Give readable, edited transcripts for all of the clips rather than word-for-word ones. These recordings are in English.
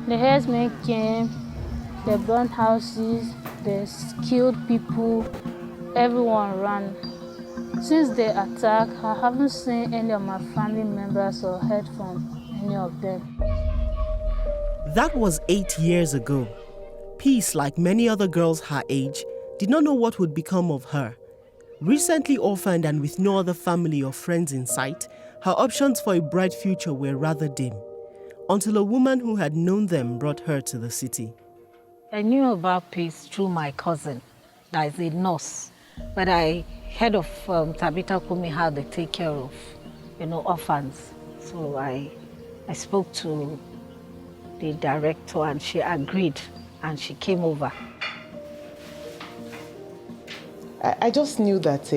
The herdsmen came, they burned houses, they killed people, everyone ran. Since the attack, I haven't seen any of my family members or heard from any of them. That was 8 years ago. Peace, like many other girls her age, did not know what would become of her. Recently orphaned and with no other family or friends in sight, her options for a bright future were rather dim, until a woman who had known them brought her to the city. I knew about Peace through my cousin, that is a nurse. But I heard of Tabitha Kumi, how they take care of, orphans. So I spoke to the director and she agreed and she came over. I just knew that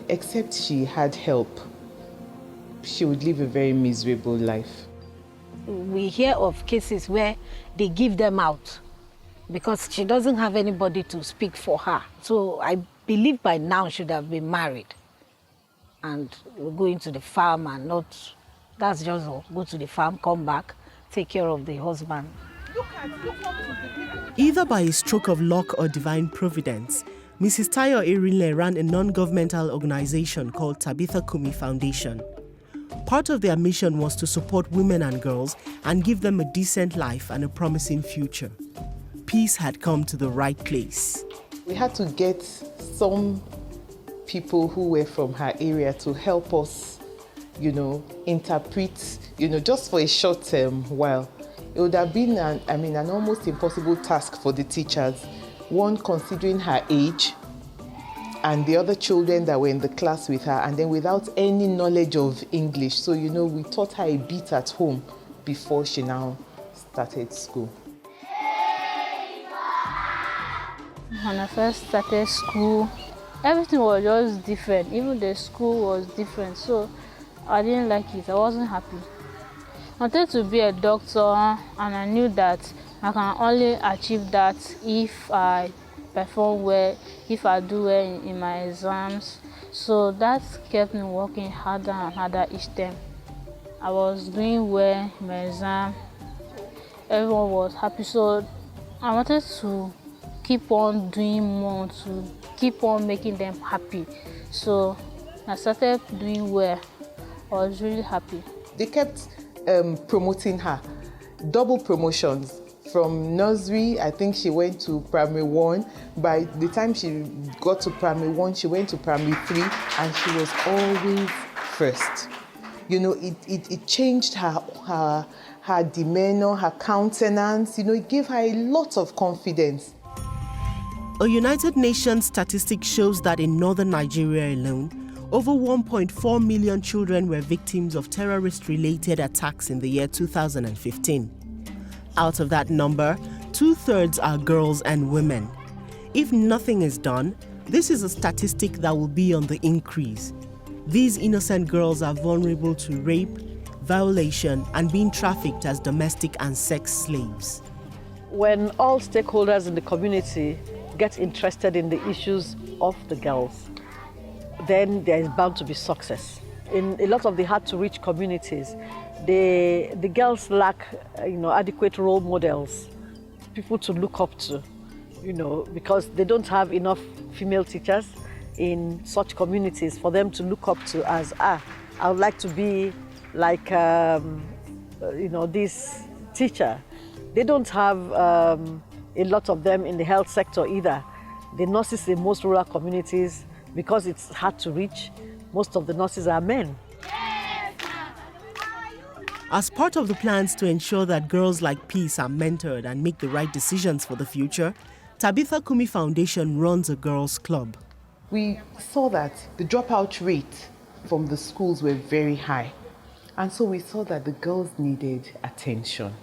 except she had help, she would live a very miserable life. We hear of cases where they give them out because she doesn't have anybody to speak for her. So I believe by now she should have been married and go into the farm and not, that's just all. Go to the farm, come back, take care of the husband. Either by a stroke of luck or divine providence, Mrs. Tayo Erinle ran a non-governmental organization called Tabitha Kumi Foundation. Part of their mission was to support women and girls and give them a decent life and a promising future. Peace had come to the right place. We had to get some people who were from her area to help us, interpret, just for a short while. It would have been an almost impossible task for the teachers. One, considering her age, and the other children that were in the class with her, and then without any knowledge of English. So, we taught her a bit at home before she now started school. When I first started school, everything was just different. Even the school was different, so I didn't like it. I wasn't happy. I wanted to be a doctor, and I knew that I can only achieve that if I perform well, if I do well in my exams. So that kept me working harder and harder each time. I was doing well in my exam. Everyone was happy, so I wanted to keep on doing more, to keep on making them happy. So I started doing well. I was really happy. They kept promoting her, double promotions. From nursery, I think she went to primary 1. By the time she got to primary 1, she went to primary 3, and she was always first. It changed her demeanor, her countenance. It gave her a lot of confidence. A United Nations statistic shows that in northern Nigeria alone, over 1.4 million children were victims of terrorist-related attacks in the year 2015. Out of that number, 2/3 are girls and women. If nothing is done, this is a statistic that will be on the increase. These innocent girls are vulnerable to rape, violation, and being trafficked as domestic and sex slaves. When all stakeholders in the community get interested in the issues of the girls, then there is bound to be success. In a lot of the hard-to-reach communities, the girls lack, adequate role models, people to look up to, because they don't have enough female teachers in such communities for them to look up to as, I would like to be like, this teacher. They don't have a lot of them in the health sector either. The nurses in most rural communities, because it's hard to reach, most of the nurses are men. As part of the plans to ensure that girls like Peace are mentored and make the right decisions for the future, Tabitha Kumi Foundation runs a girls' club. We saw that the dropout rate from the schools were very high. And so we saw that the girls needed attention.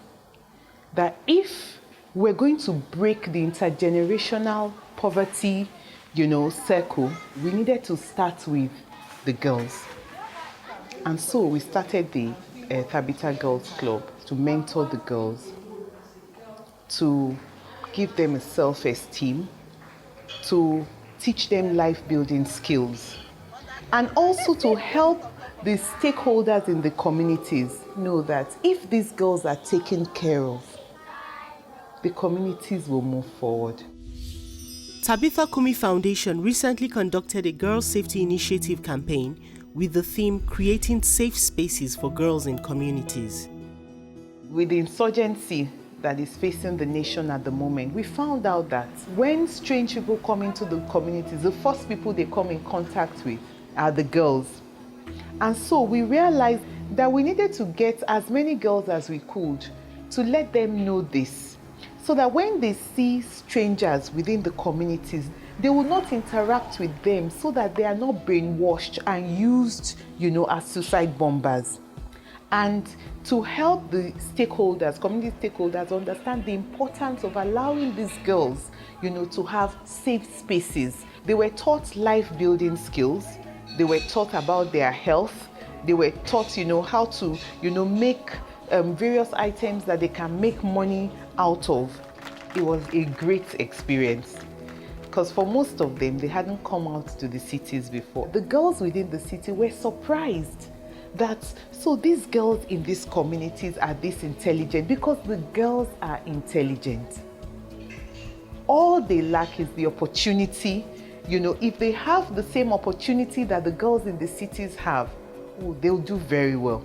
That if we're going to break the intergenerational poverty, circle, we needed to start with the girls. And so we started the Tabitha Girls Club to mentor the girls, to give them a self-esteem, to teach them life-building skills, and also to help the stakeholders in the communities know that if these girls are taken care of, the communities will move forward. Tabitha Kumi Foundation recently conducted a Girls Safety Initiative campaign with the theme Creating Safe Spaces for Girls in Communities. With the insurgency that is facing the nation at the moment, we found out that when strange people come into the communities, the first people they come in contact with are the girls. And so we realized that we needed to get as many girls as we could to let them know this, so that when they see strangers within the communities, they will not interact with them, so that they are not brainwashed and used, as suicide bombers. And to help the stakeholders, community stakeholders, understand the importance of allowing these girls, to have safe spaces. They were taught life building skills. They were taught about their health. They were taught, how to, make various items that they can make money out of. It was a great experience, because for most of them, they hadn't come out to the cities before. The girls within the city were surprised that, so these girls in these communities are this intelligent, because the girls are intelligent. All they lack is the opportunity. If they have the same opportunity that the girls in the cities have, they'll do very well.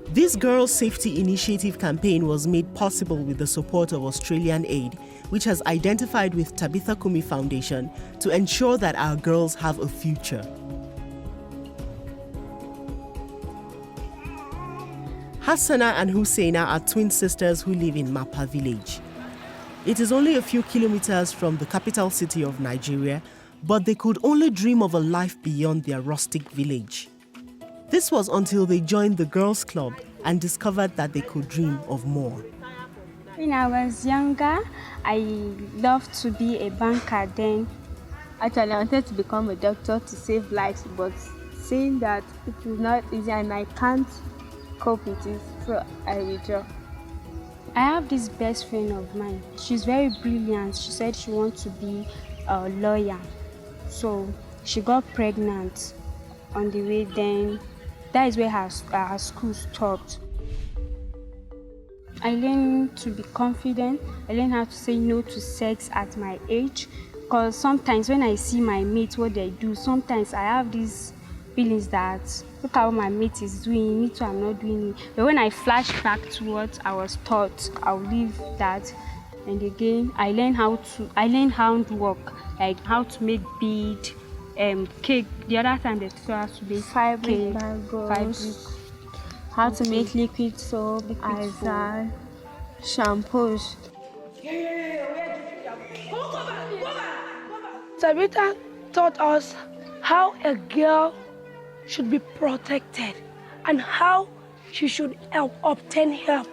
This Girls Safety Initiative campaign was made possible with the support of Australian Aid, which has identified with Tabitha Kumi Foundation to ensure that our girls have a future. Hassana and Husseina are twin sisters who live in Mapa village. It is only a few kilometers from the capital city of Nigeria, but they could only dream of a life beyond their rustic village. This was until they joined the Girls Club and discovered that they could dream of more. When I was younger, I loved to be a banker then. Actually, I wanted to become a doctor to save lives, but seeing that it is not easy and I can't cope with it, so I withdraw. I have this best friend of mine. She's very brilliant. She said she wants to be a lawyer. So she got pregnant on the way then. That is where her school stopped. I learned to be confident. I learned how to say no to sex at my age. Because sometimes when I see my mates, what they do, sometimes I have these feelings that, look at what my mate is doing, me too, I'm not doing it. But when I flash back to what I was taught, I'll leave that. And again, I learned handwork, like how to make bead, cake. The other time they taught us to make fabric bagels, how to make liquid soap, azar, shampoos. Tabitha taught us how a girl should be protected and how she should obtain help.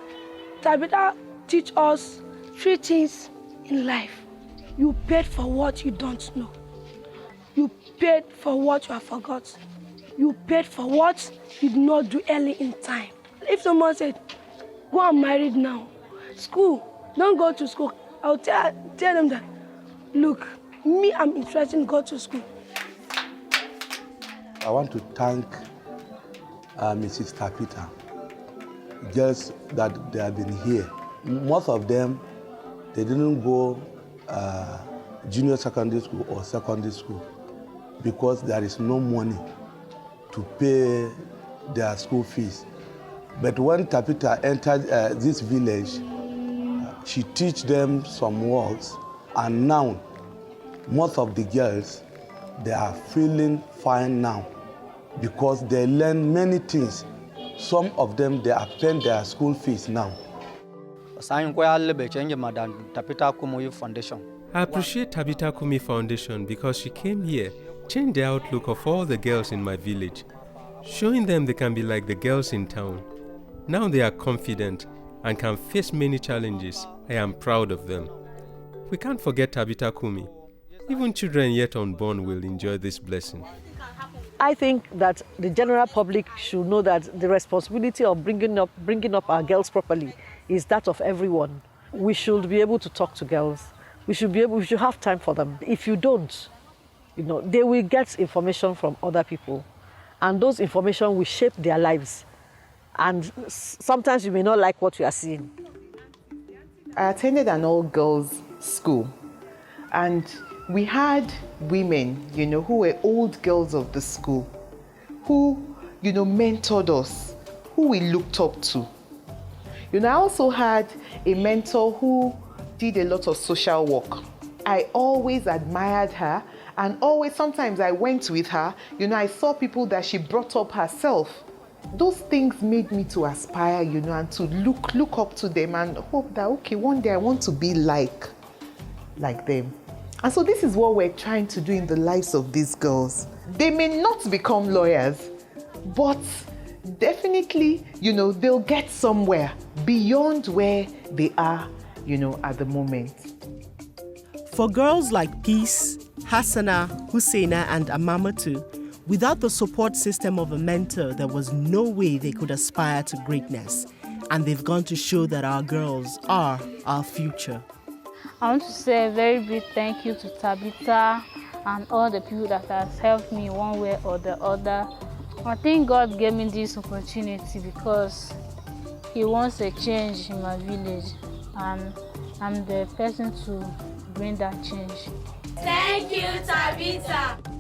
Tabitha teach us 3 things in life. You paid for what you don't know. You paid for what you have forgotten. You paid for what you did not do early in time. If someone said, go and marry now, school, don't go to school, I'll tell them that, look, me, I'm interested in going to school. I want to thank Mrs. Tabitha, girls that they have been here. Most of them, they didn't go junior secondary school or secondary school because there is no money to pay their school fees. But when Tabitha entered this village, she teach them some works, and now most of the girls, they are feeling fine now because they learn many things. Some of them, they are paying their school fees now. I appreciate Tabitha Kumi Foundation because she came here, changed the outlook of all the girls in my village, showing them they can be like the girls in town. Now they are confident and can face many challenges. I am proud of them. We can't forget Tabitha Kumi. Even children yet unborn will enjoy this blessing. I think that the general public should know that the responsibility of bringing up our girls properly is that of everyone. We should be able to talk to girls. We should have time for them. If you don't, they will get information from other people, and those information will shape their lives. And sometimes you may not like what you are seeing. I attended an all-girls school, and we had women, who were old girls of the school, who, mentored us, who we looked up to. I also had a mentor who did a lot of social work. I always admired her, and always, sometimes I went with her, I saw people that she brought up herself. Those things made me to aspire, and to look up to them and hope that, okay, one day I want to be like them. And so this is what we're trying to do in the lives of these girls. They may not become lawyers, but definitely, they'll get somewhere beyond where they are, at the moment. For girls like Peace, Hassana, Husseina, and Amamatu, without the support system of a mentor, there was no way they could aspire to greatness. And they've gone to show that our girls are our future. I want to say a very big thank you to Tabitha and all the people that has helped me one way or the other. I think God gave me this opportunity because He wants a change in my village, and I'm the person to bring that change. Thank you, Tabitha.